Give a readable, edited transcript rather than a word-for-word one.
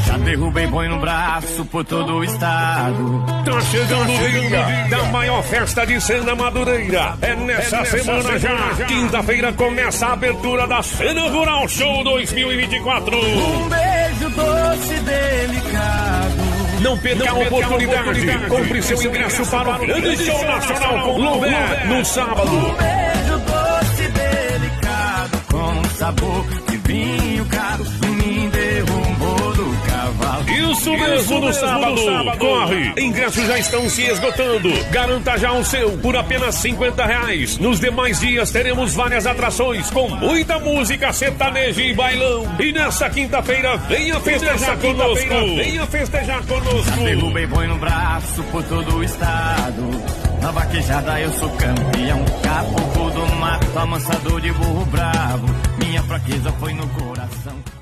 Já derrubei boi no braço por todo o estado. Tá chegando o dia da maior festa de Cena Madureira. É nessa semana já. Quinta-feira começa a abertura da Cena Rural Show 2024. Um beijo doce e delicado. Não perca a oportunidade. Compre seu ingresso para o grande show nacional com Loubé no sábado. Um beijo doce e delicado, com sabor de vinho caro, me derrubou do cavalo. Isso mesmo, no sábado. Corre! Ingressos já estão se esgotando. Garanta já o seu por apenas R$50. Nos demais dias teremos várias atrações com muita música sertaneja e bailão. E nessa quinta-feira, venha festejar conosco. Venha festejar conosco. Derrubei boi no braço por todo o estado. Na vaquejada eu sou campeão. Caboclo do mato, amansador de burro bravo. Minha fraqueza foi no coração.